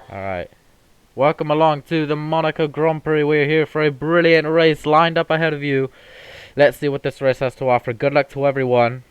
Alright. Welcome along to the Monaco Grand Prix. We're here for a brilliant race lined up ahead of you. Let's see what this race has to offer. Good luck to everyone.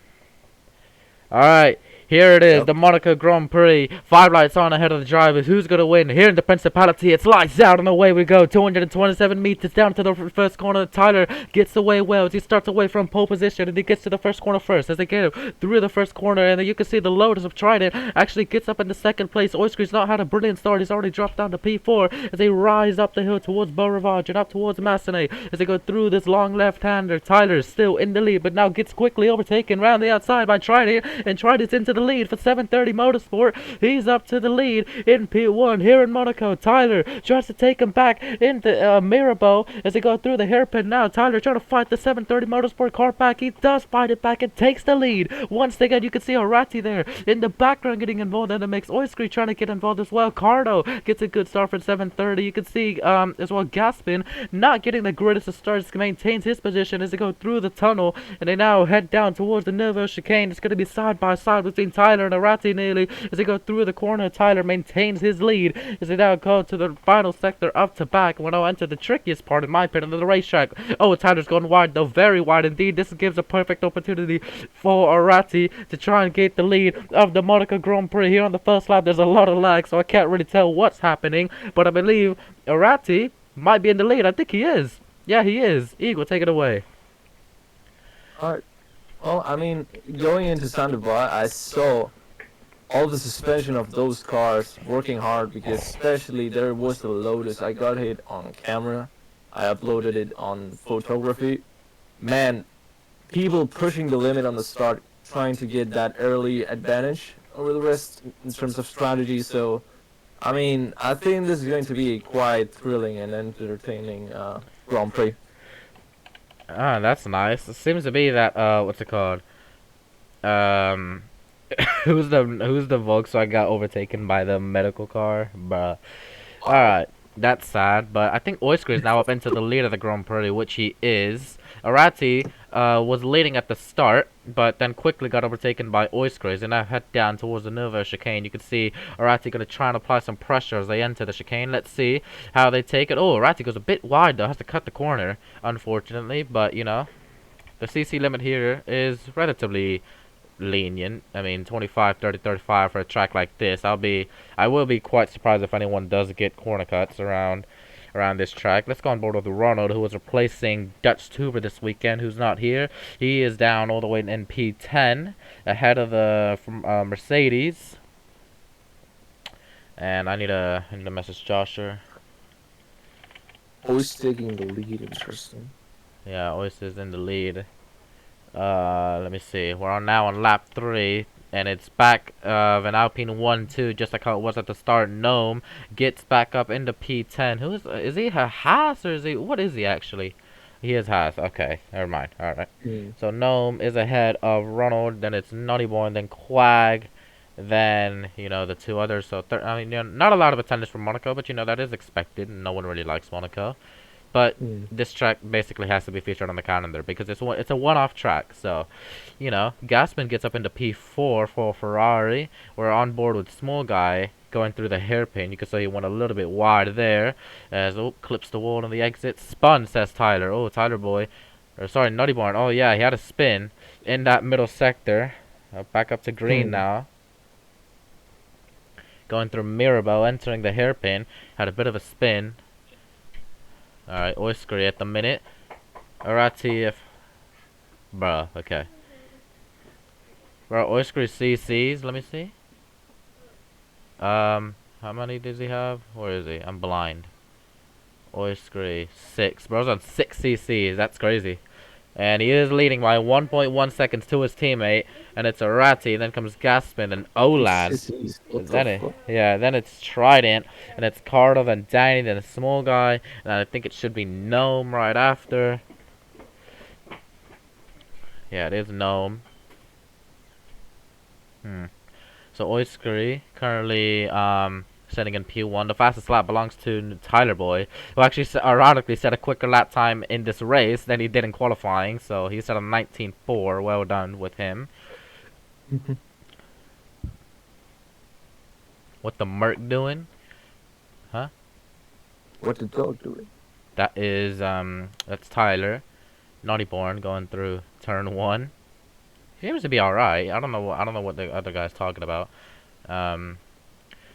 Alright, here it is, Yep. the Monaco Grand Prix. 5 lights on ahead of the drivers. Who's going to win? Here in the Principality, it's lights out and away we go. 227 meters down to the first corner. Tyler gets away well as he starts away from pole position and he gets to the first corner first. As they get through the first corner, and you can see the Lotus of Trident actually gets up in the second place. Oysker's not had a brilliant start. He's already dropped down to P4 as they rise up the hill towards Beau Rivage and up towards Massenet. As they go through this long left-hander, Tyler's still in the lead, but now gets quickly overtaken round the outside by Trident. And Trident's into the lead for 730 Motorsport. He's up to the lead in P1 here in Monaco. Tyler tries to take him back into Mirabeau as they go through the hairpin now. Tyler trying to fight the 730 Motorsport car back. He does fight it back and takes the lead. Once again, you can see Arati there in the background getting involved in the mix. Oiskry trying to get involved as well. Cardo gets a good start for 730. You can see as well Gaspin not getting the greatest of starts, maintains his position as they go through the tunnel, and they now head down towards the Novo chicane. It's going to be side by side between Tyler and Arati nearly as they go through the corner. Tyler maintains his lead as they now go to the final sector up to back. We'll now enter the trickiest part in my opinion of the racetrack. Oh, Tyler's going wide though, very wide indeed. This gives a perfect opportunity for Arati to try and get the lead of the Monaco Grand Prix. Here on the first lap there's a lot of lag, so I can't really tell what's happening, but I believe Arati might be in the lead. I think he is. Yeah, he is. Eagle, take it away. Alright. Well, I mean, going into Sandoval, I saw all the suspension of those cars working hard because especially there was the Lotus. I got it on camera. I uploaded it on photography. Man, people pushing the limit on the start, trying to get that early advantage over the rest in terms of strategy. So, I mean, I think this is going to be a quite thrilling and entertaining Grand Prix. Ah, that's nice. It seems to be that what's it called? Um who's the Volkswagen got overtaken by the medical car? Bruh. Alright. That's sad, but I think Oysker is now up into the lead of the Grand Prix, which he is. Arati was leading at the start, but then quickly got overtaken by Oysker, and now head down towards the Novo chicane. You can see Arati going to try and apply some pressure as they enter the chicane. Let's see how they take it. Oh, Arati goes a bit wide though, has to cut the corner, unfortunately, but you know, the CC limit here is relatively lenient. I mean, 25, 30, 35 for a track like this. I will be quite surprised if anyone does get corner cuts around this track. Let's go on board with Ronald, who was replacing Dutch Tuber this weekend, who's not here. He is down all the way in P10, ahead of the Mercedes. And I need a message Joshua. Always taking the lead, interesting. Yeah, Oyster's in the lead. Let me see. We're now on lap 3, and it's back of an Alpine 1-2, just like how it was at the start. Gnome gets back up into P10. Is he a Haas, or is he, what is he actually? He is Haas. Okay, never mind. Alright. So Gnome is ahead of Ronald, then it's Naughty Boy, and then Quag, then, you know, the two others. So, I mean, you know, not a lot of attendance from Monaco, but, you know, that is expected. No one really likes Monaco. But this track basically has to be featured on the calendar because it's a one-off track. So, you know, Gaspin gets up into P4 for Ferrari. We're on board with Small Guy going through the hairpin. You can see he went a little bit wide there. As clips the wall on the exit. Spun, says Tyler. Oh, Tyler boy. Or sorry, Nutty Barn. Oh yeah, he had a spin in that middle sector. Back up to green now. Going through Mirabeau, entering the hairpin. Had a bit of a spin. Alright, Oysker at the minute. Arati if... Bruh, okay. Bro, Oysker CCs, let me see. How many does he have? Where is he? I'm blind. Oysker 6. Bro's on 6 CCs, that's crazy. And he is leading by 1.1 seconds to his teammate. And it's Arati, then comes Gaspin and Olan. Then then it's Trident, and it's Cardo, then Danny, then a Small Guy, and I think it should be Gnome right after. Yeah, it is Gnome. So Oiskeri currently sitting in P1. The fastest lap belongs to Tyler Boy, who actually ironically set a quicker lap time in this race than he did in qualifying. So he set a 19.4. Well done with him. What the Merc doing? What the dog doing? That is that's Tyler, Naughty Born going through turn 1. He seems to be all right. I don't know what the other guy's talking about. Um,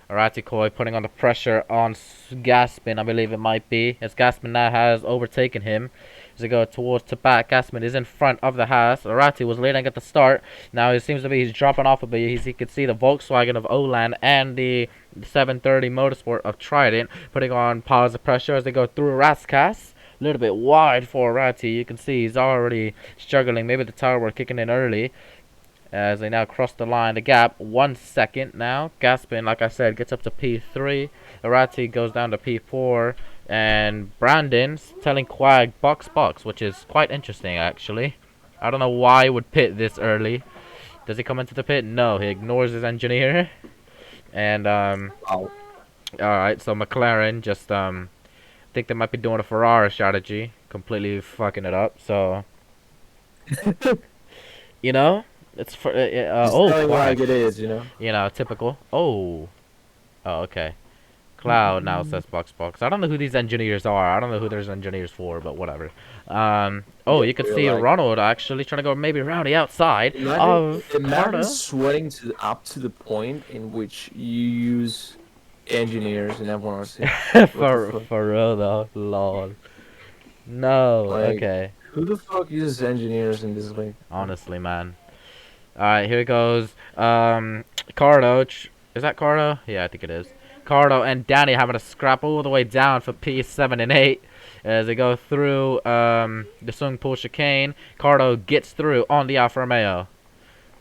Aratikoi putting on the pressure on Gaspin, I believe it might be, as Gaspin now has overtaken him. As they go towards to back, Gaspin is in front of the Haas. Arati was leading at the start. Now it seems to be he's dropping off a bit. He could see the Volkswagen of Olan and the 730 Motorsport of Trident putting on positive pressure as they go through Raskas. A little bit wide for Arati. You can see he's already struggling. Maybe the tire were kicking in early. As they now cross the line, the gap 1 second now. Gaspin, like I said, gets up to P3. Arati goes down to P4. And Brandon's telling Quag box, which is quite interesting actually. I don't know why he would pit this early. Does he come into the pit? No, he ignores his engineer. And Wow. alright, so McLaren just think they might be doing a Ferrari strategy, completely fucking it up. So you know, it's for Just oh, telling like Quag. it is, you know. You know, typical. Oh, okay. Cloud now says box. I don't know who these engineers are. I don't know who there's engineers for, but whatever. Oh, Yeah, you can we're see like, Ronald actually trying to go maybe around the outside of imagine Carter. sweating up to the point in which you use engineers in F1RC. for real though, lol. No, Like, okay. who the fuck uses engineers in this league? Honestly, man. All right, here goes. Cardo. Is that Cardo? Yeah, I think it is. Cardo and Danny having a scrap all the way down for P7 and 8 as they go through the swimming pool chicane. Cardo gets through on the Alfa Romeo.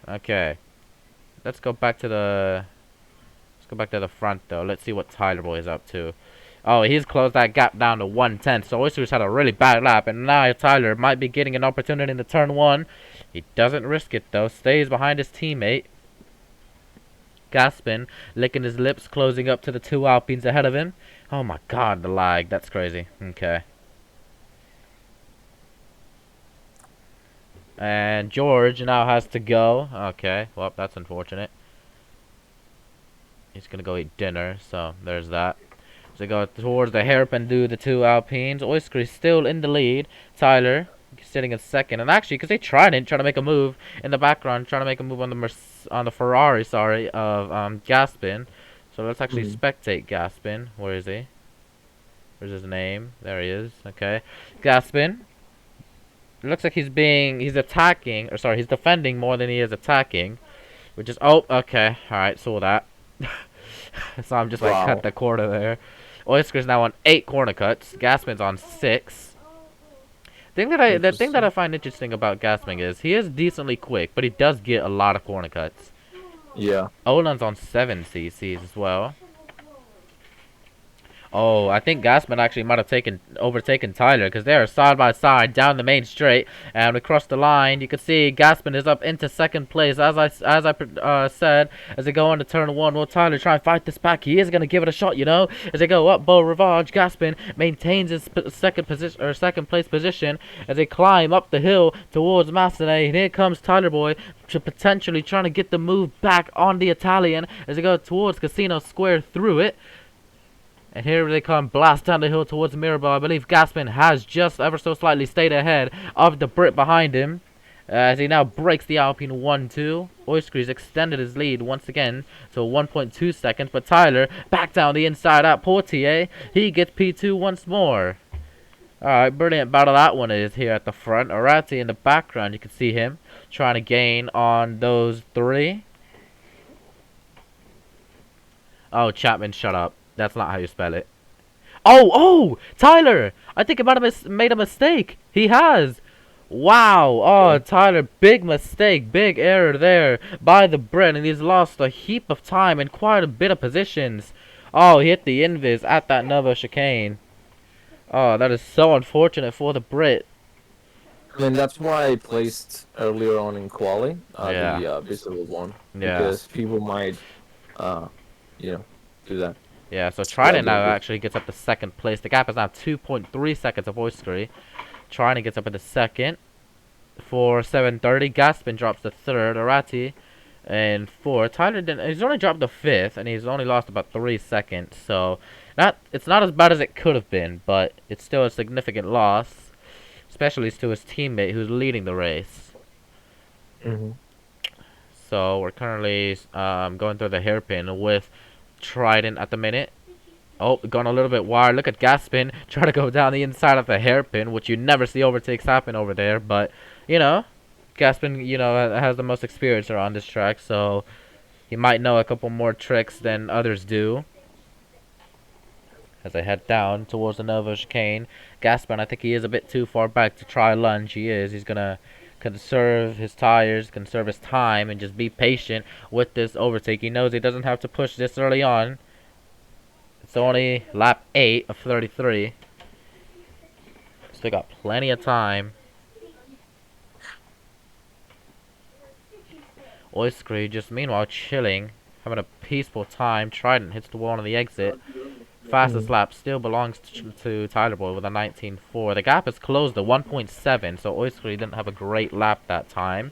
Okay, let's go back to the front though. Let's see what Tyler Boy is up to. Oh, he's closed that gap down to 110. So Oysters had a really bad lap, and now Tyler might be getting an opportunity in the turn 1. He doesn't risk it though. Stays behind his teammate. Gaspin licking his lips, closing up to the 2 Alpines ahead of him. Oh my god, the lag. That's crazy. Okay. And George now has to go. Okay. Well, that's unfortunate. He's going to go eat dinner. So, there's that. So, they go towards the hairpin, do the 2 Alpines. Oyster is still in the lead. Tyler sitting in second, and actually, because they trying to make a move in the background, trying to make a move on the Ferrari, sorry, of Gaspin. So let's actually spectate Gaspin. Where is he? Where's his name? There he is. Okay, Gaspin. It looks like he's attacking, or sorry, he's defending more than he is attacking, which is okay, all right, saw that. So I'm just like cut the corner there. Oyster's now on 8 corner cuts. Gaspin's on 6. The thing that I find interesting about Gasping is he is decently quick, but he does get a lot of corner cuts. Yeah. Olan's on 7 CCs as well. Oh, I think Gaspin actually might have overtaken Tyler because they are side by side down the main straight, and we cross the line. You can see Gaspin is up into second place, as I said, as they go on to turn 1. Will Tyler try and fight this back? He is gonna give it a shot, you know. As they go up, Beau Rivage, Gaspin maintains his second place position as they climb up the hill towards Massenet, and here comes Tyler Boy potentially trying to get the move back on the Italian as they go towards Casino Square through it. And here they come, blast down the hill towards Mirabel. I believe Gaspin has just ever so slightly stayed ahead of the Brit behind him. As he now breaks the Alpine 1-2. Oyster's extended his lead once again to 1.2 seconds. But Tyler back down the inside at Portier. He gets P2 once more. Alright, brilliant battle that one is here at the front. Arati in the background, you can see him trying to gain on those 3. Oh, Chapman, shut up. That's not how you spell it. Oh, Tyler! I think he might have made a mistake. He has. Wow. Oh, Tyler, big mistake. Big error there by the Brit. And he's lost a heap of time and quite a bit of positions. Oh, he hit the invis at that Nova chicane. Oh, that is so unfortunate for the Brit. I mean, that's why I placed earlier on in quali, Yeah. the visible one. Yeah. Because people might, you know, do that. Yeah, so Trident now actually gets up to second place. The gap is now 2.3 seconds of Oyster. Trident gets up into second for 730. Gaspin drops to third. Arati And fourth, Tyler didn't. He's only dropped to fifth, and he's only lost about 3 seconds. So, it's not as bad as it could have been, but it's still a significant loss, especially to his teammate who's leading the race. Hmm. So we're currently going through the hairpin with Trident at the minute. Oh, gone a little bit wide. Look at Gaspin trying to go down the inside of the hairpin, which you never see overtakes happen over there. But, you know, Gaspin, has the most experience around this track, so he might know a couple more tricks than others do. As I head down towards the Nova chicane, Gaspin, I think he is a bit too far back to try lunge. He is. He's going to conserve his tires, conserve his time, and just be patient with this overtake. He knows he doesn't have to push this early on. It's only lap 8 of 33. Still got plenty of time. Oyster just meanwhile chilling, having a peaceful time. Trident hits the wall on the exit. Fastest lap still belongs to Tyler Boyd with a 19.4. The gap is closed to 1.7, so Oyster didn't have a great lap that time.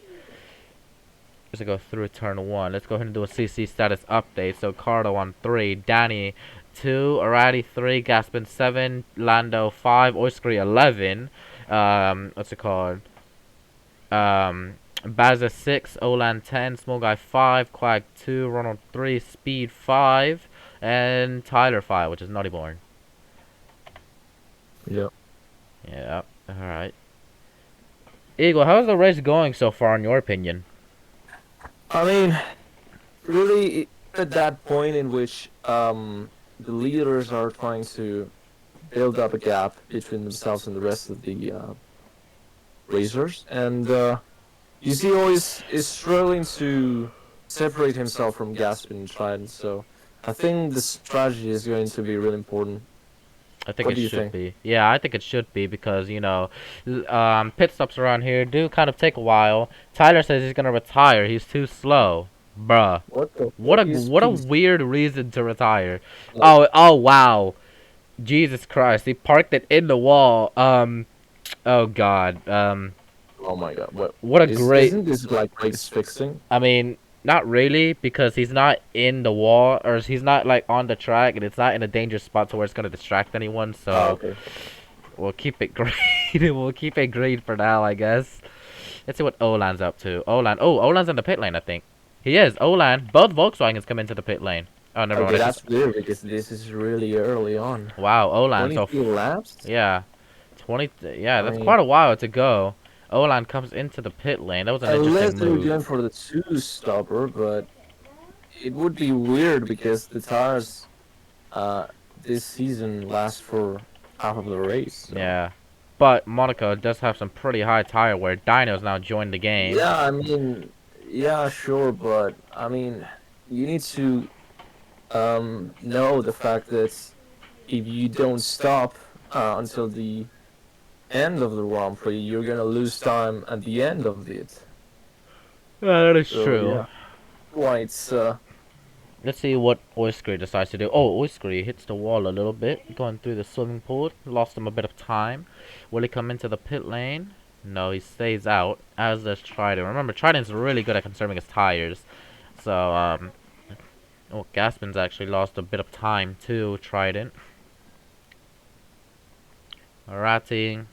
Let's go through turn 1. Let's go ahead and do a CC status update. So Cardo on 3, Danny 2, Arati 3, Gaspin 7, Lando 5, Oyster 11. What's it called? Baza 6, Olan 10, Small Guy 5, Quag 2, Ronald 3, Speed 5, and Tyler 5, which is Naughty Born. Yep. Yeah, alright. Eagle, how's the race going so far in your opinion? I mean, really, at that point in which the leaders are trying to build up a gap between themselves and the rest of the racers, and you see, always is struggling to separate himself from Gaspin and Trident. So I think the strategy is going to be really important. I think What it do you should think? be. Yeah, I think it should be because, pit stops around here do kind of take a while. Tyler says he's gonna retire. He's too slow. Bruh. What the What fuck a is what a peace? weird reason to retire. Like, Oh wow. Jesus Christ. He parked it in the wall. Oh god. oh my god, what What a is? great Isn't this like race fixing? I mean, not really, because he's not in the wall, or he's not like on the track, and it's not in a dangerous spot to where it's gonna distract anyone. Oh, So okay. we'll keep it green. We'll keep it green for now, I guess. Let's see what Olan's up to. Olan's in the pit lane, I think. He is. Olan. Both Volkswagens come into the pit lane. Oh, never mind. Okay, It's just that's weird because this is really early on. wow, Olan. So 22 laps? yeah, 20. Yeah, I that's mean, quite a while to go. Olan comes into the pit lane. That was an unless interesting they were move. going for the two-stopper, but it would be weird because the tires uh, this season last for half of the race. So. Yeah. But Monaco does have some pretty high tire wear. Dyno's now joined the game. Yeah, I mean, yeah, sure, but I mean, you need to know the fact that if you don't stop until the end of the Grand Prix, you're gonna lose time at the end of it. Yeah, that is So true. yeah, why it's Let's see what Oyster decides to do. Oh, Oyster hits the wall a little bit, going through the swimming pool. Lost him a bit of time. Will he come into the pit lane? No, he stays out, as does Trident. Remember, Trident's really good at conserving his tires. So, oh, Gaspin's actually lost a bit of time too, Trident. Ratting.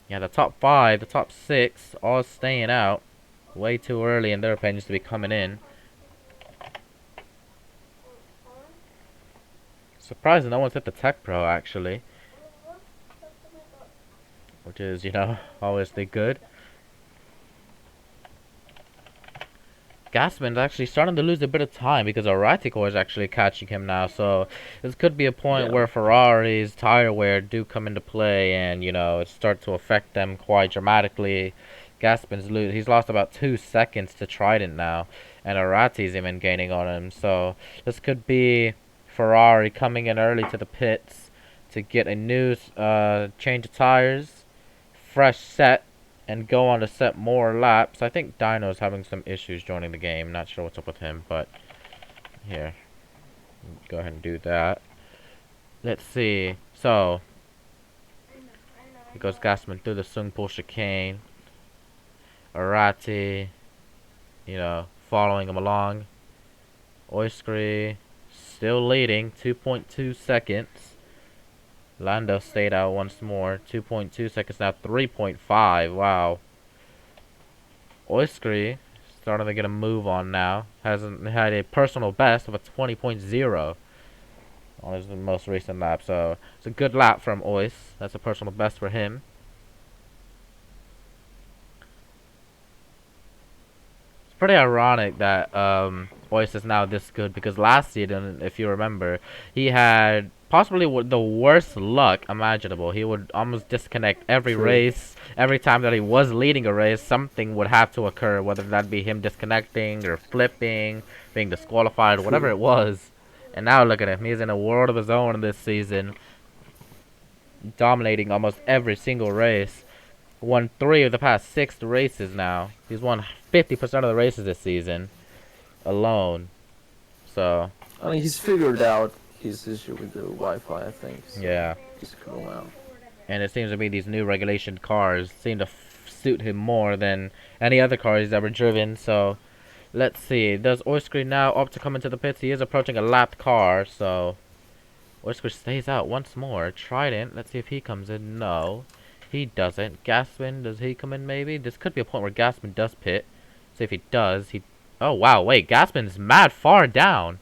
Yeah, the top 5, the top 6, all staying out. Way too early in their opinions to be coming in. Surprising no one's hit the Tech Pro, actually. Which is, obviously good. Gaspin's actually starting to lose a bit of time because Aratico is actually catching him now. So this could be a point yeah. where Ferrari's tire wear do come into play and, it start to affect them quite dramatically. He's lost about 2 seconds to Trident now. And Arati's even gaining on him. So this could be Ferrari coming in early to the pits to get a new change of tires, fresh set, and go on to set more laps. I think Dino's having some issues joining the game. Not sure what's up with him, but here, go ahead and do that. Let's see. So he goes Gassman through the Sung Po chicane. Arati, you know, following him along. Oiskry still leading, 2.2 seconds. Lando stayed out once more, 2.2 seconds now, 3.5. Wow. Oiskry starting to get a move on now. Hasn't had a personal best of a 20.0 on his most recent lap. So it's a good lap from Ois. That's a personal best for him. It's pretty ironic that Ois is now this good because last season, if you remember, he had possibly the worst luck imaginable. He would almost disconnect every True. race. Every time that he was leading a race, something would have to occur, whether that be him disconnecting or flipping, being disqualified, whatever it was. And now look at him. He's in a world of his own this season, dominating almost every single race. Won 3 of the past 6 races now. He's won 50% of the races this season alone. So, I mean, he's figured out his issue with the Wi-Fi, I think. So yeah. he's cool now. And it seems to be these new regulation cars seem to suit him more than any other car he's ever driven. So, let's see. Does Oiskry now opt to come into the pits? He is approaching a lapped car, so Oiskry stays out once more. Trident, let's see if he comes in. No, he doesn't. Gaspin, does he come in maybe? This could be a point where Gaspin does pit. See if he does. Oh, wow, wait. Gaspin's mad far down.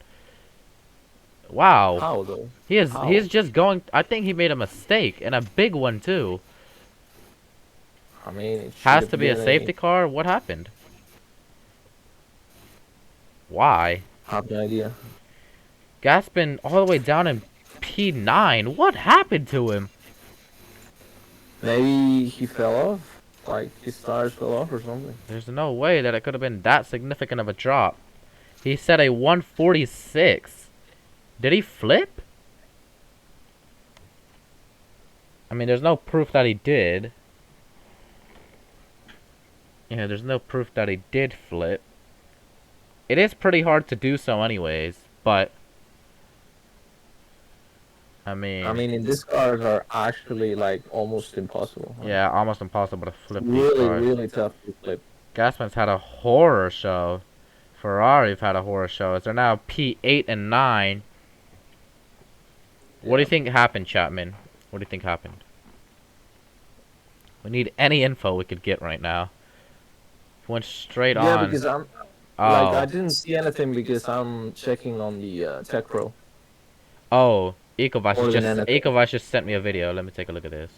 Wow. How though? He is How? just going. I think he made a mistake, and a big one too. I mean, it should Has have to be a been safety car. What happened? Why? Have no idea. Gaspin all the way down in P9. What happened to him? Maybe he fell off. Like his tires fell off or something. There's no way that it could have been that significant of a drop. He said a 146. Did he flip? I mean, there's no proof that he did. Yeah, there's no proof that he did flip. It is pretty hard to do so anyways, but I mean, in these cars are actually like almost impossible. Huh? yeah, almost impossible to flip these Really, cars. really tough to flip. Gaspin's had a horror show. Ferrari've had a horror show. They're now P8 and 9. What do you think happened, Chapman? What do you think happened? We need any info we could get right now. Went straight on. Yeah, because I'm Oh. like I didn't see anything because I'm checking on the Tech Pro. Oh, Ecovash More than just anything. Ecovash just sent me a video. Let me take a look at this.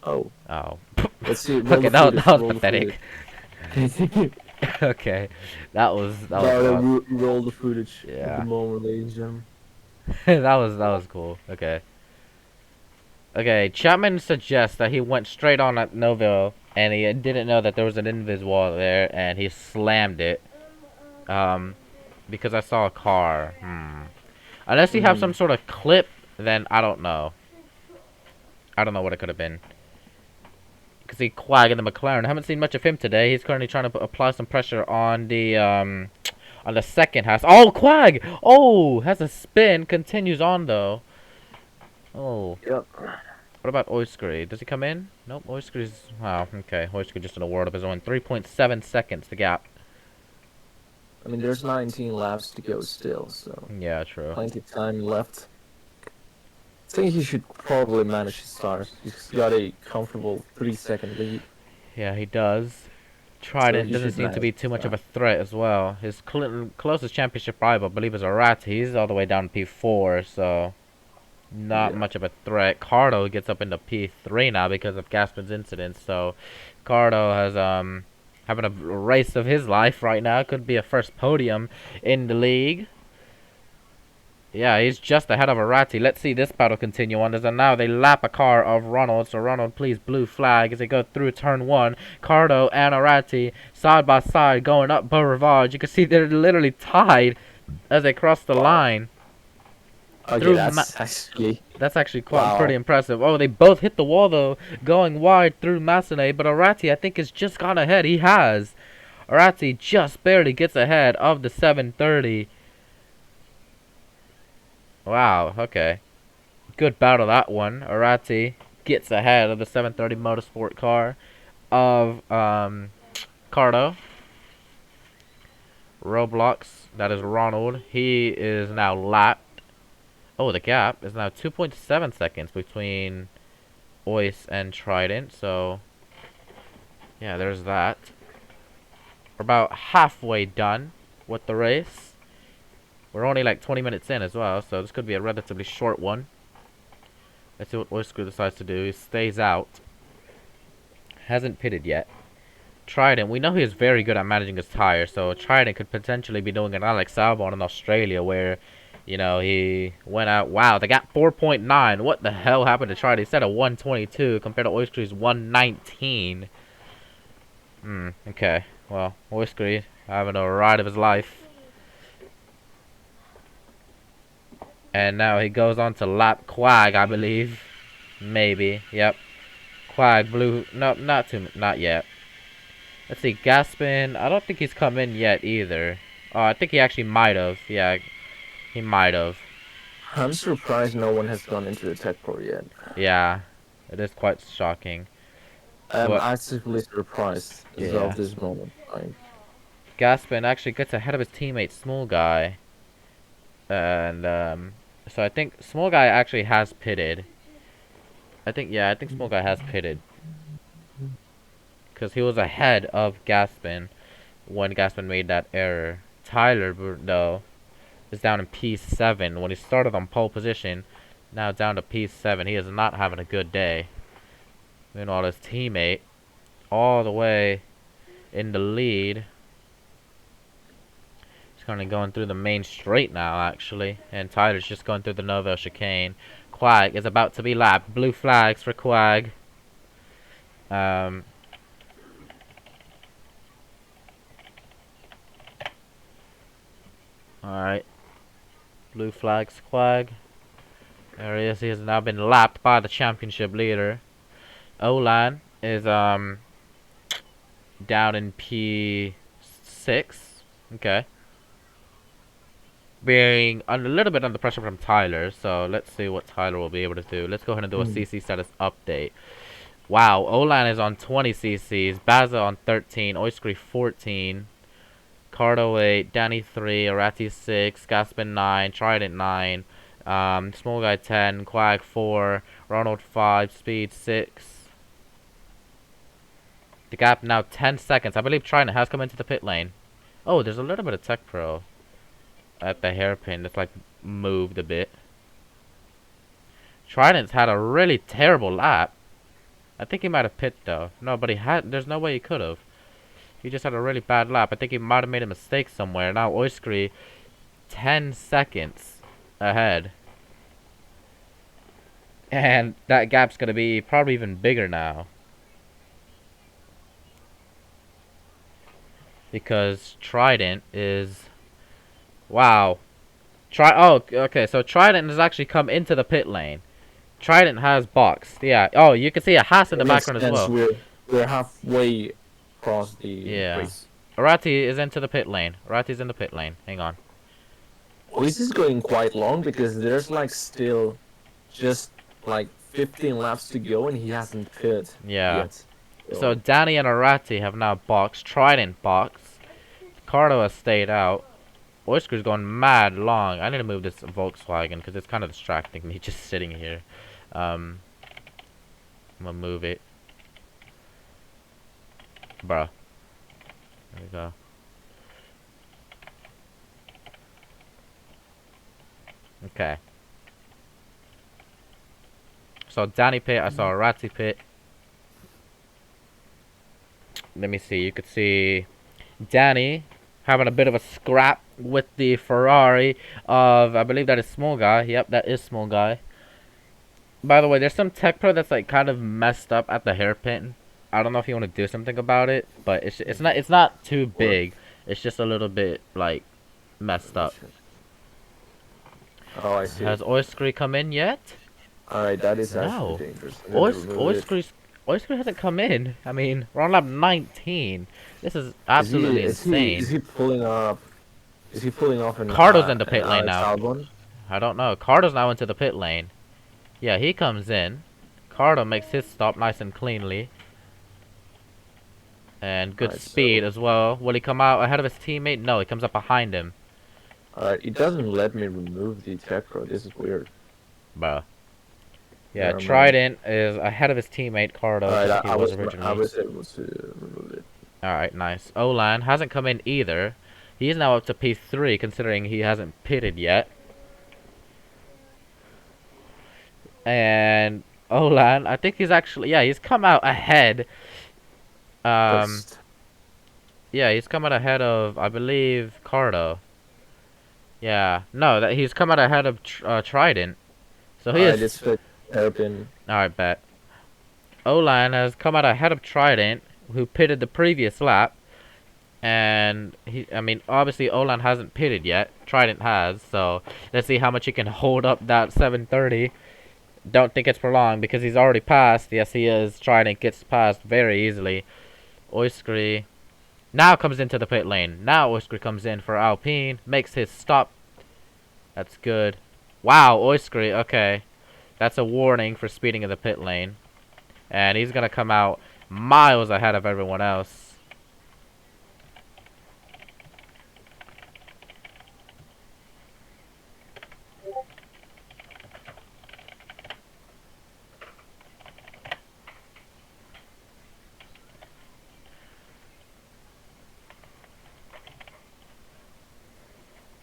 Oh, Oh. let's see. roll Okay, the that footage, was roll the pathetic. footage. Okay, that was No, fun. roll the footage Yeah. at the moment, ladies and gentlemen. that was cool. Okay. Okay, Chapman suggests that he went straight on at Noville and he didn't know that there was an invis wall there and he slammed it. Because I saw a car. Unless you have some sort of clip, then I don't know. I don't know what it could have been. Because he Quag in the McLaren. I haven't seen much of him today. He's currently trying to apply some pressure on the second house. Oh, Quag! Oh, has a spin. Continues on though. Oh. Yep. What about Oiskry? Does he come in? Nope. Oiskry's. Wow. Okay. Oiskry just in a world of his own. 3.7 seconds the gap. I mean, there's 19 laps to go still, so Yeah, true. plenty of time left. I think he should probably manage his tires. He's got a comfortable 3-second lead. Yeah, he does. Trident he doesn't should seem to be manage too much that. of a threat as well. His closest championship rival, I believe, is Arati. He's all the way down to P4, so not Yeah. much of a threat. Cardo gets up into P3 now because of Gaspin's incident. So Cardo has having a race of his life right now. Could be a first podium in the league. Yeah, he's just ahead of Arati. Let's see this battle continue on. And now they lap a car of Ronald. So Ronald, please, blue flag as they go through turn 1. Cardo and Arati side by side going up Beau Rivage. You can see they're literally tied as they cross the line. Okay, Through that's actually quite pretty impressive. Oh, they both hit the wall though, going wide through Massenet. But Arati, I think, has just gone ahead. He has. Arati just barely gets ahead of the 730. Wow, okay. Good battle, that one. Arati gets ahead of the 730 Motorsport car of Cardo. Roblox, that is Ronald. He is now lapped. Oh, the gap is now 2.7 seconds between Ois and Trident. So, yeah, there's that. We're about halfway done with the race. We're only like 20 minutes in as well, so this could be a relatively short one. Let's see what Oisker decides to do. He stays out. Hasn't pitted yet. Trident, we know he is very good at managing his tires, so Trident could potentially be doing an Alex Albon in Australia where, you know, he went out. Wow, they got 4.9. What the hell happened to Trident? He said a 122 compared to Oisker's 119. Okay. Well, Oisker having a ride of his life. And now he goes on to lap Quag, I believe. Maybe. Yep. Quag blue. No, not yet. Let's see. Gaspin. I don't think he's come in yet either. Oh, I think he actually might have. Yeah, he might have. I'm surprised no one has gone into the tech pro yet. Yeah, it is quite shocking. I'm What? actively surprised as Yeah. of this moment. Gaspin actually gets ahead of his teammate, Small Guy. And, so I think Small Guy actually has pitted. I think Small Guy has pitted. Because he was ahead of Gaspin when Gaspin made that error. Tyler, though, is down in P7 when he started on pole position. Now down to P7. He is not having a good day. Meanwhile, his teammate, all the way in the lead. He's kind of going through the main straight now, actually. And Tyler's just going through the Novo chicane. Quag is about to be lapped. Blue flags for Quag. Alright. Blue flags, Quag. There he is. He has now been lapped by the championship leader. Olan is down in P6. Okay. Being a little bit under pressure from Tyler, so let's see what Tyler will be able to do. Let's go ahead and do a CC status update. Wow, Olan is on 20 CCs, Baza on 13, Oiskry 14, Cardo 8, Danny 3, Arati 6, Gaspin 9, Trident 9, Small Guy 10, Quag 4, Ronald 5, Speed 6. The gap now 10 seconds. I believe Trident has come into the pit lane. Oh, there's a little bit of Tech Pro at the hairpin that's like moved a bit. Trident's had a really terrible lap. I think he might have pit though. No, but there's no way he could have. He just had a really bad lap. I think he might have made a mistake somewhere. Now Oiskry 10 seconds ahead. And that gap's gonna be probably even bigger now. Because Trident is... Wow. Okay, so Trident has actually come into the pit lane. Trident has boxed. Yeah. Oh, you can see a Haas in the background as well. We're halfway across the race. Arati is into the pit lane. Arati's in the pit lane. Hang on. This is going quite long because there's like still just like 15 laps to go and he hasn't pit yet. So Danny and Arati have now boxed. Trident boxed. Cardo has stayed out. Oisker's going mad long. I need to move this Volkswagen because it's kind of distracting me just sitting here. I'm gonna move it. Bruh. There we go. Okay. So Danny pit. I saw Arati pit. Let me see. You could see Danny having a bit of a scrap with the Ferrari of, I believe that is Small Guy. Yep, that is Small Guy. By the way, there's some Tech Pro that's like kind of messed up at the hairpin. I don't know if you want to do something about it, but it's not too big. It's just a little bit like messed up. Oh, I see. Has Oiskry come in yet? Alright, that is actually dangerous. Oiskry hasn't come in. I mean, we're on lap 19. This is absolutely insane. Is he pulling up? Is he pulling off in Cardo's in the pit lane now. Albon? I don't know. Cardo's now into the pit lane. Yeah, he comes in. Cardo makes his stop nice and cleanly. And good Alright, speed so as well. Will he come out ahead of his teammate? No, he comes up behind him. alright, it doesn't let me remove the tech pro. This is weird. Bruh. Yeah, Never mind. Trident is ahead of his teammate Cardo, Alright, just like he was I originally. was able to remove it. Alright, nice. Olan hasn't come in either. He's now up to P3, considering he hasn't pitted yet. And Olan, I think he's actually, yeah, he's come out ahead. Um, First. yeah, he's come out ahead of, I believe, Cardo. Yeah, no, that he's come out ahead of Trident. So he Alright, is. let's fit hairpin. Alright, bet. Olan has come out ahead of Trident, who pitted the previous lap. And I mean, obviously Olan hasn't pitted yet. Trident has, so let's see how much he can hold up that 730. Don't think it's for long because he's already passed. Yes, he is. Trident gets past very easily. Oiskry now comes into the pit lane. Now Oiskry comes in for Alpine, makes his stop. That's good. Wow, Oiskry, okay. That's a warning for speeding in the pit lane. And he's gonna come out miles ahead of everyone else.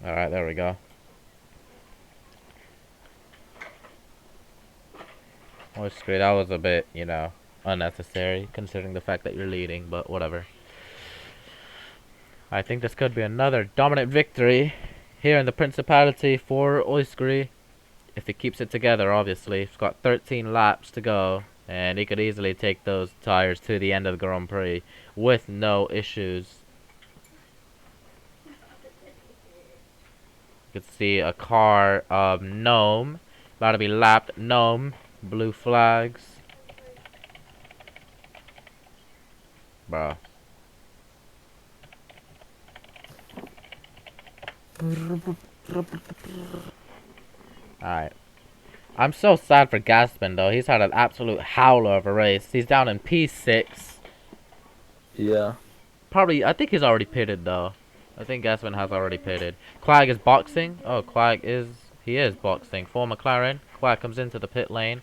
Alright, there we go. Oiskry, that was a bit, you know, unnecessary considering the fact that you're leading, but whatever. I think this could be another dominant victory here in the Principality for Oiskry. If he keeps it together, obviously. He's got 13 laps to go, and he could easily take those tires to the end of the Grand Prix with no issues. You can see a car of Gnome, about to be lapped. Gnome, blue flags. Bro. Alright. I'm so sad for Gaspin, though. He's had an absolute howler of a race. He's down in P6. Yeah. Probably, I think he's already pitted, though. I think Gaspin has already pitted. Quag is boxing. Oh, he is boxing. For McLaren. Quag comes into the pit lane.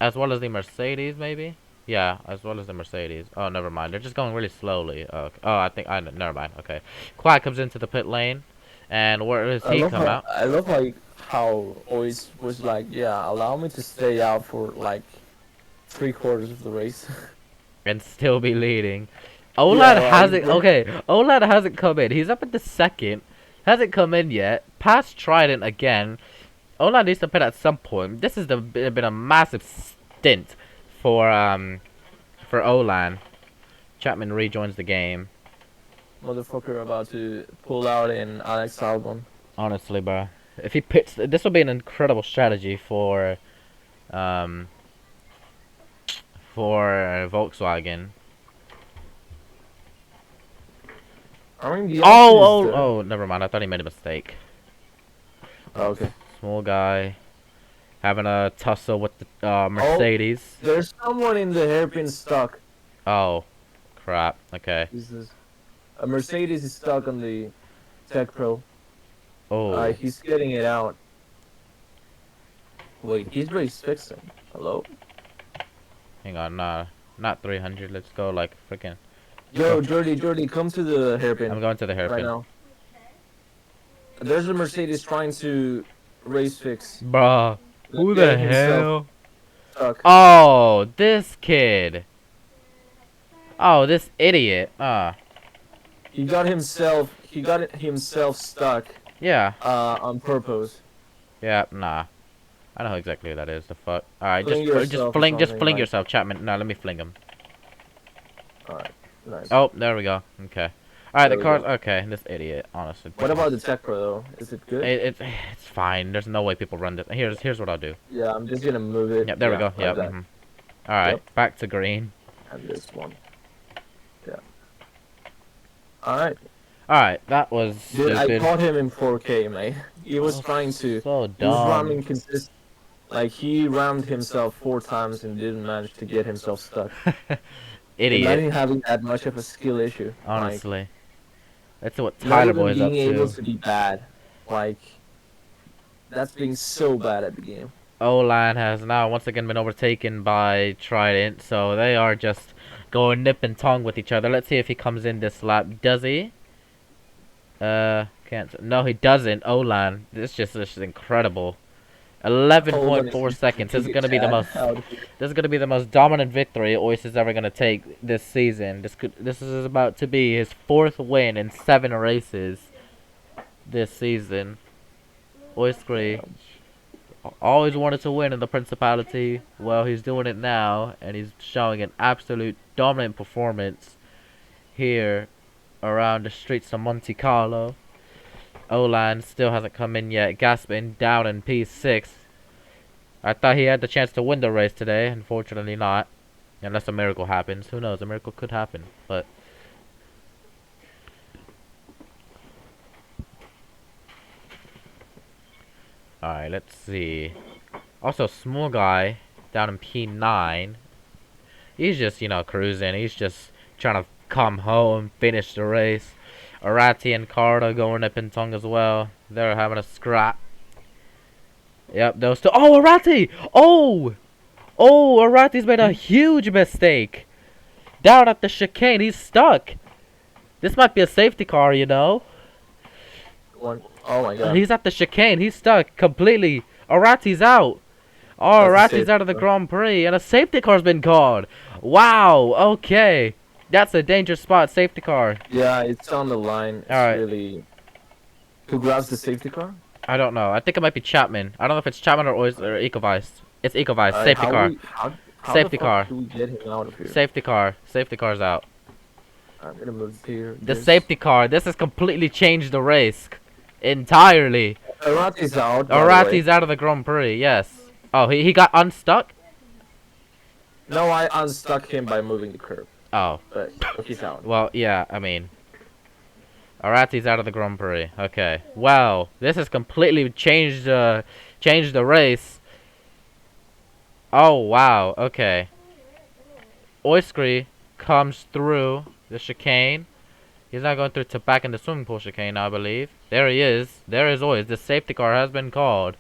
As well as the Mercedes, maybe? Yeah, as well as the Mercedes. Oh, never mind. They're just going really slowly. Oh, never mind. Okay. Quag comes into the pit lane. And where does he come out? I love how always was like, yeah, allow me to stay out for like 3/4 of the race. And still be leading. Yeah, Olad like, hasn't. Okay, Olad hasn't come in. He's up at the second. Hasn't come in yet. Past Trident again. Olad needs to pit at some point. This has been a massive stint for Olan. Chapman rejoins the game. Motherfucker about to pull out in Alex Albon. Honestly, bro. If he pits, this will be an incredible strategy for Volkswagen. I mean, the Oh, never mind. I thought he made a mistake. Oh, okay. Small guy having a tussle with the Mercedes. There's someone in the hairpin stuck. Oh, crap. Okay. Jesus. A Mercedes is stuck on the Tech Pro. Oh, He's getting it out. Wait, he's race fixing. Hello? hang on. Nah, not 300. Let's go like freaking. Yo, Jordy, come to the hairpin. I'm going to the right hairpin. now. There's a Mercedes trying to race fix. Bruh, who the Getting himself hell? stuck. Oh, this kid. Oh, this idiot. He got himself stuck. Yeah. On purpose. Yeah, nah. I know exactly who that is. The fuck. Alright, Fling just yourself or fling something, like- yourself, Chapman. No, let me fling him. Alright, nice. Oh, there we go. Okay. Alright, There the we car's go. okay. This idiot, honestly. What about the Tech Pro though? Is it good? It's fine. There's no way people run this. Here's what I'll do. Yeah, I'm just gonna move it. Yep, there we go. like Yep. that. Alright, Yep. back to green. And this one. Yeah. Alright. Alright, that was Dude, I stupid. caught him in 4K, mate. He was trying to. So He was dumb. ramming consist. Like he rammed himself 4 times and didn't manage to get himself stuck. Idiot. Imagine having that much of a skill issue. Like, Honestly. That's what not Tyler even Boy's up being able to. to be bad. Like, that's being so bad at the game. O-line has now once again been overtaken by Trident, so they are just going nip and tongue with each other. Let's see if he comes in this lap. Does he? Can't. No, he doesn't. O-line. This is incredible. Hold on, 11.4 if seconds. This take is a gonna be the chat most. out of here. This is gonna be the most dominant victory Ois is ever gonna take this season. This is about to be his 4th win in 7 races this season. Oiskry always wanted to win in the Principality. Well, he's doing it now, and he's showing an absolute dominant performance here around the streets of Monte Carlo. O-line still hasn't come in yet. Gaspin down in P6. I thought he had the chance to win the race today. Unfortunately not. Unless a miracle happens. Who knows? A miracle could happen. But alright, let's see. Also, small guy down in P9. He's just, cruising. He's just trying to come home, finish the race. Arati and Carter going up in tongue as well. They're having a scrap. Yep, those two. Oh, Arati! Oh! Oh, Arati's made a huge mistake. Down at the chicane, he's stuck. This might be a safety car, Oh my god. He's at the chicane. He's stuck completely. Arati's out. Oh, Arati's out of the Grand Prix, and a safety car's been called. Wow. Okay, that's a dangerous spot. Safety car. Yeah, it's on the line. It's Alright. really. Who grabs the safety car? I don't know. I think it might be Chapman. I don't know if it's Chapman or Ecovice. It's Ecovice. Safety car. How Safety the fuck car. do we get him out of here? Safety car. Safety car's out. I'm gonna move here. The safety car. This has completely changed the race entirely. Arati's out. Arati's out of the Grand Prix. Yes. Oh, he got unstuck. No, I unstuck him by moving the curb. Oh. But he's out. Well, yeah. I mean, Arati's out of the Grand Prix. Okay. Wow. This has completely changed the race. Oh wow. Okay. Oiskry comes through the chicane. He's not going through to back in the swimming pool chicane, I believe. There he is. There is Ois. The safety car has been called.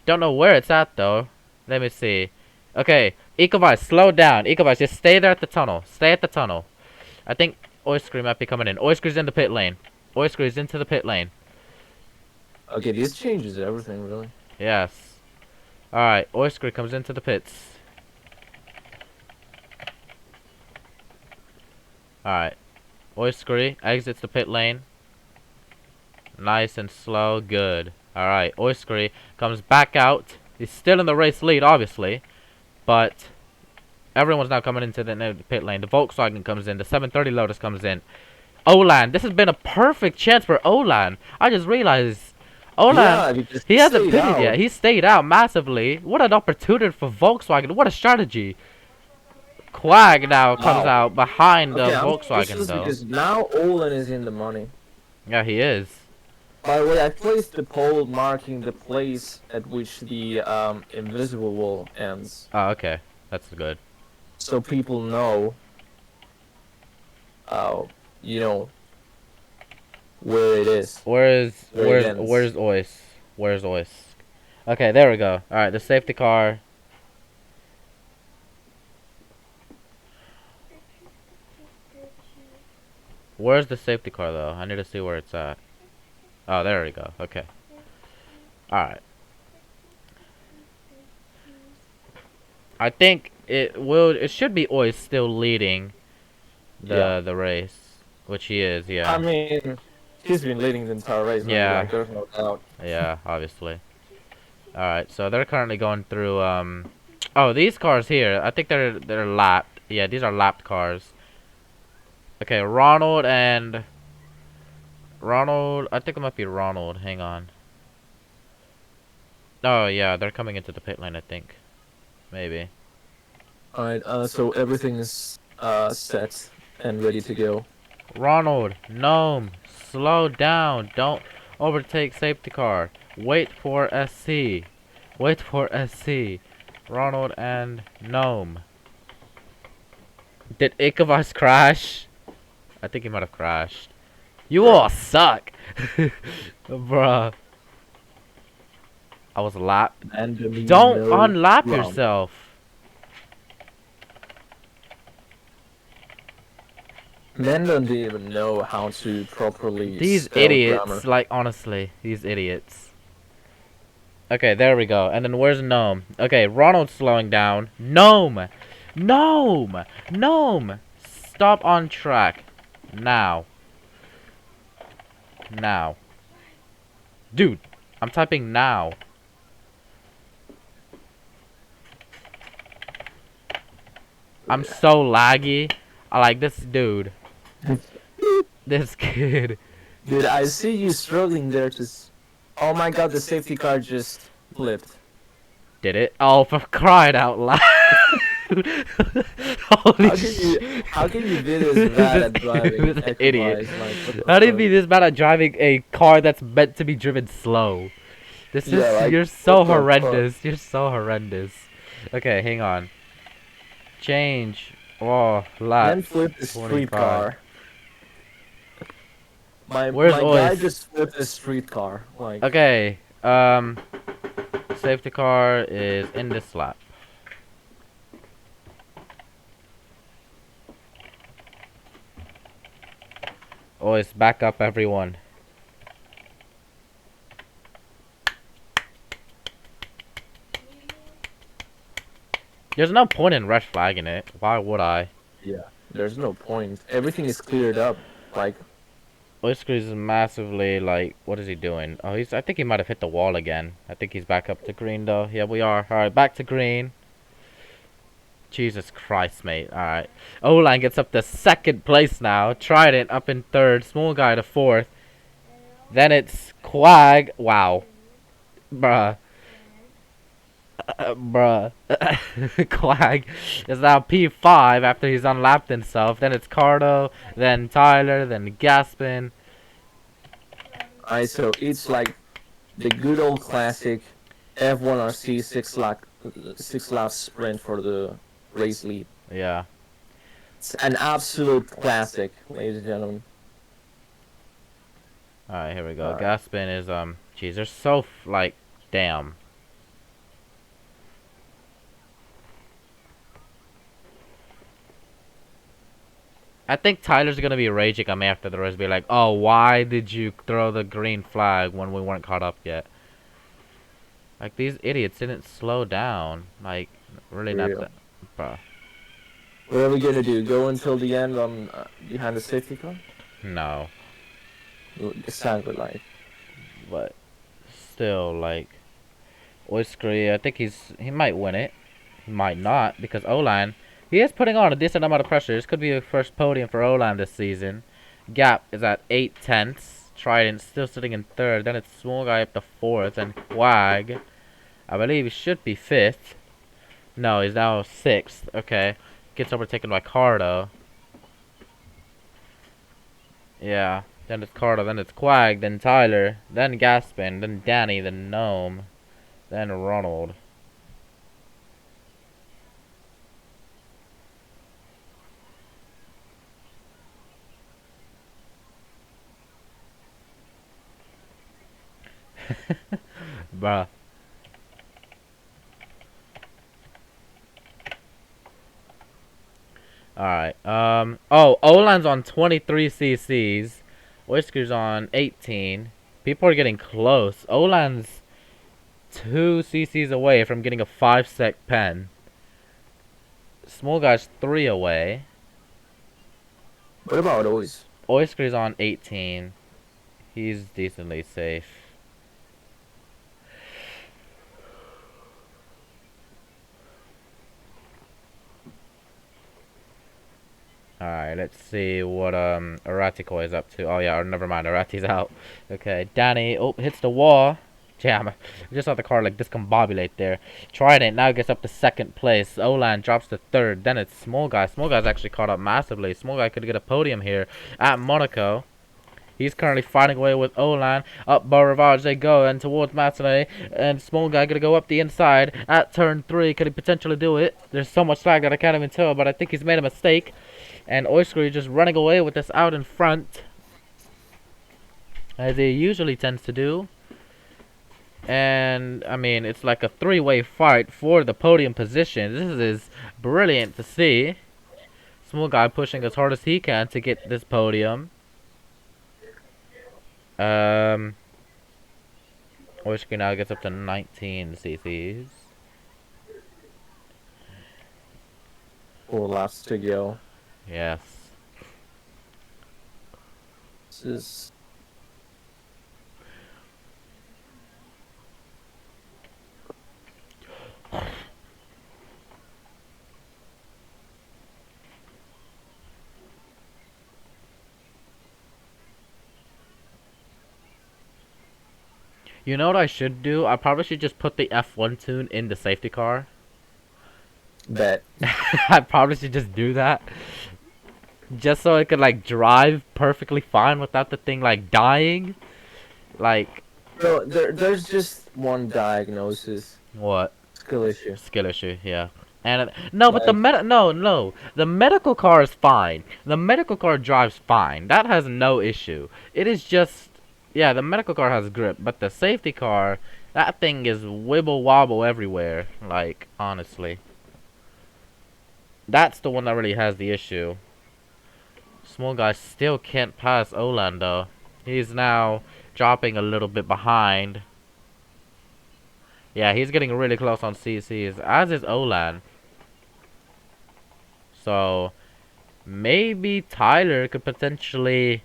Don't know where it's at though. Let me see. Okay. Ecovice, slow down. Ecovice, just stay there at the tunnel. Stay at the tunnel. I think Oiskry might be coming in. Oiskry's in the pit lane. Oiskry's into the pit lane. Okay, this changes everything, really. Yes. Alright, Oiskry comes into the pits. Alright. Oiskry exits the pit lane. Nice and slow. Good. Alright, Oiskry comes back out. He's still in the race lead, obviously. But everyone's now coming into the pit lane. The Volkswagen comes in. The 730 Lotus comes in. Olan. This has been a perfect chance for Olan. I just realized Olan, he hasn't pitted yet. He stayed out massively. What an opportunity for Volkswagen. What a strategy. Quag now comes out behind the Volkswagen, though. Because now Olan is in the money. Yeah, he is. By the way, I placed the pole marking the place at which the invisible wall ends. Oh, okay. That's good. So people know, where it is. Where's Ois? Where's Ois? Okay, there we go. Alright, the safety car. Where's the safety car though? I need to see where it's at. Oh, there we go. Okay. Alright. I think it should be Ois still leading the race. Which he is, yeah. I mean, he's been leading the entire race. Yeah. Like, there's no doubt. Yeah, obviously. Alright, so they're currently going through, oh, these cars here, I think they're lapped. Yeah, these are lapped cars. Okay, Ronald, I think it might be Ronald, hang on. Oh, yeah, they're coming into the pit lane, I think. Maybe. Alright, so everything is, set and ready to go. Ronald, Gnome, slow down. Don't overtake safety car. Wait for SC. Wait for SC. Ronald and Gnome. Did Ichabod crash? I think he might have crashed. You all suck. Bruh. I was Randomly Don't no unlap drama. yourself. Men don't even know how to properly These spell idiots, grammar. like, honestly, these idiots. Okay, there we go. And then where's Gnome? Okay, Ronald's slowing down. Gnome! Gnome! Gnome! Stop on track. Now. Now. Dude, I'm typing now. I'm so laggy. I like this dude. This kid. Dude, I see you struggling there to. Oh my god, the safety car just flipped. Did it? Oh, for crying out loud. Holy shit. How can you be this bad at driving? This idiot. Equalize, like, what the How do you fuck? be this bad at driving a car that's meant to be driven slow? This is, Yeah, like, you're so what the fuck? horrendous. You're so horrendous. Okay, hang on. Change. Oh, lap. Then flip the street 25. car. My Where's guy Ois? just flipped a street car. Like, Okay, safety car is in this lap. Always back up, everyone. There's no point in red flagging it. Why would I? yeah, there's no point. Everything is cleared up. Like, Whisker is massively like, what is he doing? Oh, I think he might have hit the wall again. I think he's back up to green though. Yeah, we are. Alright, back to green. Jesus Christ, mate. Alright. O-Line gets up to second place now. Trident up in third. Small guy to fourth. Then it's Quag. Wow. Bruh. Bruh. Quag is now P5 after he's unlapped himself. Then it's Cardo. Then Tyler. Then Gaspin. so it's like the good old classic F1RC six lap sprint for the race lead. Yeah. It's an absolute classic, ladies and gentlemen. Alright, here we go. Alright. Gaspin is, jeez, they're so, like, damn. I think Tyler's gonna be raging at me after the race, be like, oh, why did you throw the green flag when we weren't caught up yet? Like, these idiots didn't slow down. Like, really not Real. that, bruh. What are we gonna do? Go until the end on behind the safety car? No. Exactly like. But, still, like, Oiskry, I think he might win it. He might not, because O-Line, he is putting on a decent amount of pressure. This could be a first podium for O-Line this season. Gap is at 8/10. Trident still sitting in third. Then it's Small Guy up to fourth. And Quag, I believe he should be fifth. No, he's now sixth. Okay. Gets overtaken by Cardo. Yeah. Then it's Cardo. Then it's Quag. Then Tyler. Then Gaspin. Then Danny. Then Gnome. Then Ronald. Bruh. Alright. Oh, O-Line's on 23 cc's. Whisker's on 18. People are getting close. O-Line's 2 cc's away from getting a 5-sec pen. Small guy's 3 away. What about Ois? Oisker's on 18. He's decently safe. Alright, let's see what Eratiko is up to. Oh yeah, or never mind, Arati's out. Okay, Danny, oh, hits the wall. Damn, I just saw the car like discombobulate there. Trident now gets up to second place. O-Line drops to third. Then it's Small Guy. Small Guy's actually caught up massively. Small Guy could get a podium here at Monaco. He's currently fighting away with Olan. Up Beau Rivage they go, and towards Massenet. And Small Guy gonna go up the inside at turn 3. Could he potentially do it? There's so much lag that I can't even tell, but I think he's made a mistake. And Oyster just running away with this out in front, as he usually tends to do. And, I mean, it's like a 3-way fight for the podium position. This is brilliant to see. Small Guy pushing as hard as he can to get this podium. Oyster now gets up to 19 cc's. 4 laps to go. Yes. This is... You know what I should do? I probably should just put the F1 tune in the safety car. Bet. I probably should just do that. Just so it could, like, drive perfectly fine without the thing, like, dying. Like... No, there's just one diagnosis. What? Skill issue. Skill issue, yeah. And no, but the medical car is fine. The medical car drives fine. That has no issue. It is just, yeah, the medical car has grip, but the safety car, that thing is wibble wobble everywhere. Like, honestly, that's the one that really has the issue. Small Guy still can't pass Olan though. He's now dropping a little bit behind. Yeah, he's getting really close on CCs, as is Olan. So, maybe Tyler could potentially,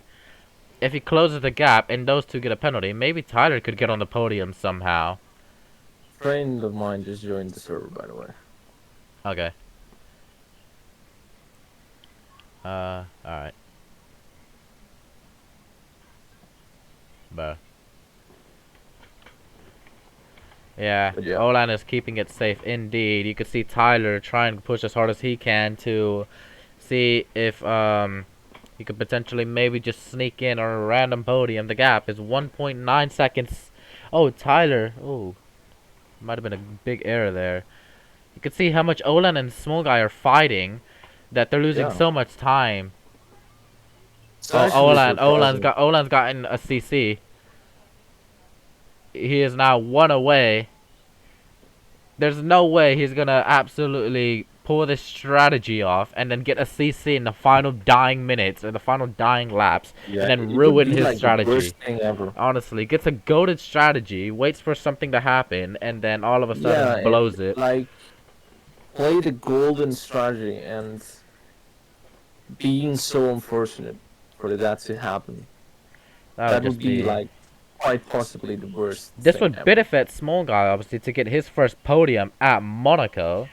if he closes the gap and those two get a penalty, maybe Tyler could get on the podium somehow. A friend of mine just joined the server, by the way. Okay. Alright. Bruh. Yeah, Olan is keeping it safe indeed. You can see Tyler trying to push as hard as he can to see if he could potentially maybe just sneak in on a random podium. The gap is 1.9 seconds. Oh, Tyler. Oh, might have been a big error there. You can see how much Olan and Small Guy are fighting, that they're losing so much time. Oh, Olan's gotten a CC. He is now 1 away. There's no way he's gonna absolutely pull this strategy off and then get a CC in the final dying minutes or the final dying laps, and then ruin his strategy. The worst thing ever. Honestly, gets a goated strategy, waits for something to happen, and then all of a sudden blows it. Like, play the golden strategy and being so unfortunate for that to happen. That would be like quite possibly the worst. This would benefit Small Guy obviously to get his first podium at Monaco.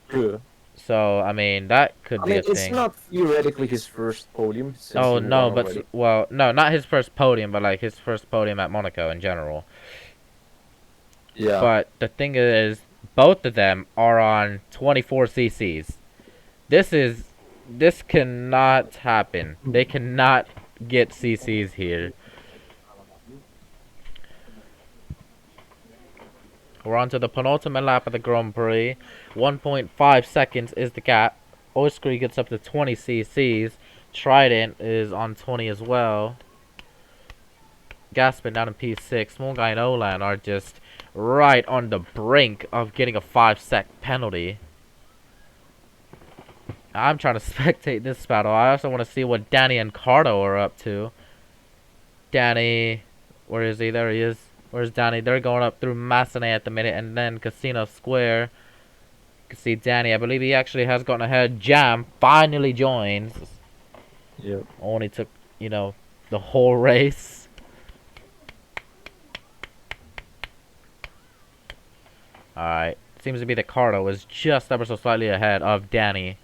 True. So I mean that could be a thing. It's not theoretically his first podium. Oh no, but well, no, not his first podium, but like his first podium at Monaco in general. Yeah. But the thing is, both of them are on 24 cc's. This cannot happen. They cannot get cc's here. We're on to the penultimate lap of the Grand Prix. 1.5 seconds is the gap. Oyster gets up to 20 cc's. Trident is on 20 as well. Gaspin down in P6. Small Guy and Olan are just right on the brink of getting a 5-sec penalty. I'm trying to spectate this battle. I also want to see what Danny and Cardo are up to. Danny, where is he? There he is. Where's Danny? They're going up through Massenet at the minute, and then Casino Square. You can see Danny. I believe he actually has gotten ahead. Jam finally joins. Yep. Only took, you know, the whole race. Alright. Seems to be that Cardo is just ever so slightly ahead of Danny.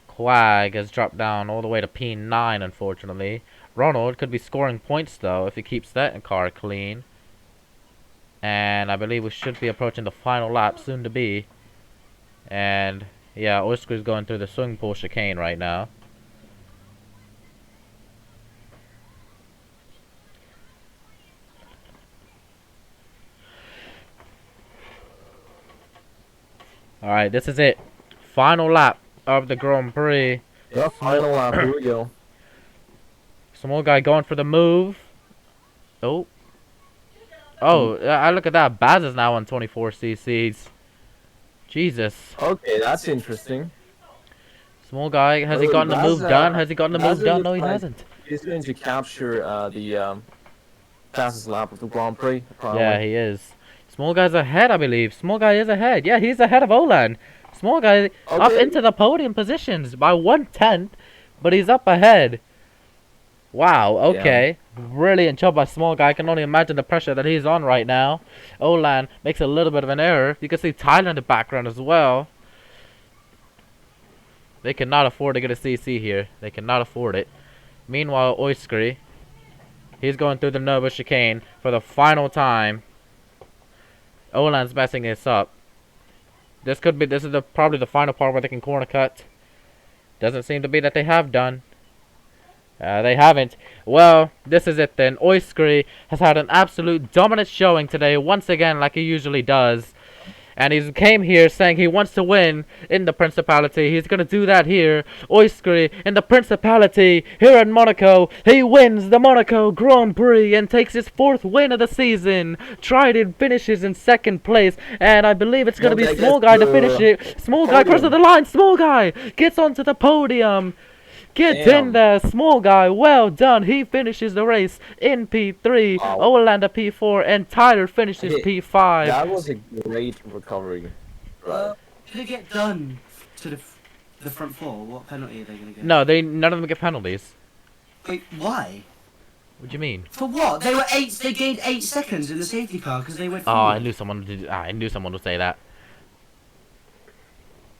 Quag has dropped down all the way to P9, unfortunately. Ronald could be scoring points, though, if he keeps that car clean. And I believe we should be approaching the final lap, soon to be. And, yeah, Oscar's going through the swimming pool chicane right now. Alright, this is it. Final lap of the Grand Prix. Yeah, final lap. Here we go. Small guy going for the move. Oh. Oh, I look at that. Baz is now on 24 cc's. Jesus. Okay, that's interesting. Small guy, has he Oh, gotten the move Baz, done? Has he gotten the Baz move done? No, looks he like hasn't. He's going to capture the fastest lap of the Grand Prix. Probably. Yeah, he is. Small guy's ahead, I believe. Small guy is ahead. Yeah, he's ahead of Olan. Small guy up Okay. into the podium positions by 1/10, but he's up ahead. Wow, okay. Brilliant job by Small guy. I can only imagine the pressure that he's on right now. Olan makes a little bit of an error. You can see Tyler in the background as well. They cannot afford to get a CC here. They cannot afford it. Meanwhile, Oiskry, he's going through the Nova chicane for the final time. Olan's messing this up. This is probably the final part where they can corner cut. Doesn't seem to be that they have done. They haven't. Well, this is it then. Oiskry has had an absolute dominant showing today, once again, like he usually does. And he came here saying he wants to win in the Principality. He's going to do that here. Oiskry in the Principality here in Monaco. He wins the Monaco Grand Prix and takes his 4th win of the season. Trident finishes in 2nd place. And I believe it's going to be Small Guy to finish it. Small Guy crosses the line. Small Guy gets onto the podium. Get in there, Small Guy. Well done. He finishes the race in P3. Wow. Olander P4 and Tyler finishes P5. That was a great recovery. Right. Did it get done to the front 4? What penalty are they going to get? No, none of them get penalties. Wait, why? What do you mean? For what? They gained 8 seconds in the safety car because they went Oh, forward. I knew someone would say that.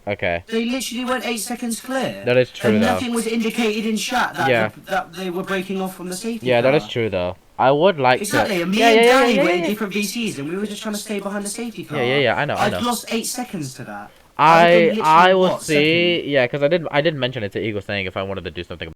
Okay. They literally went 8 seconds clear. That is true, and though. nothing was indicated in chat that, Yeah. that they were breaking off from the safety Yeah, car. that is true though. I would like Exactly, to. and me Yeah, and yeah, Danny yeah, were yeah, in yeah. different VCs and we were just trying to stay behind the safety car. Yeah, I know, I know. I'd lost 8 seconds to that. I literally, will what, see. second? Yeah, because I didn't mention it to Eagle saying if I wanted to do something.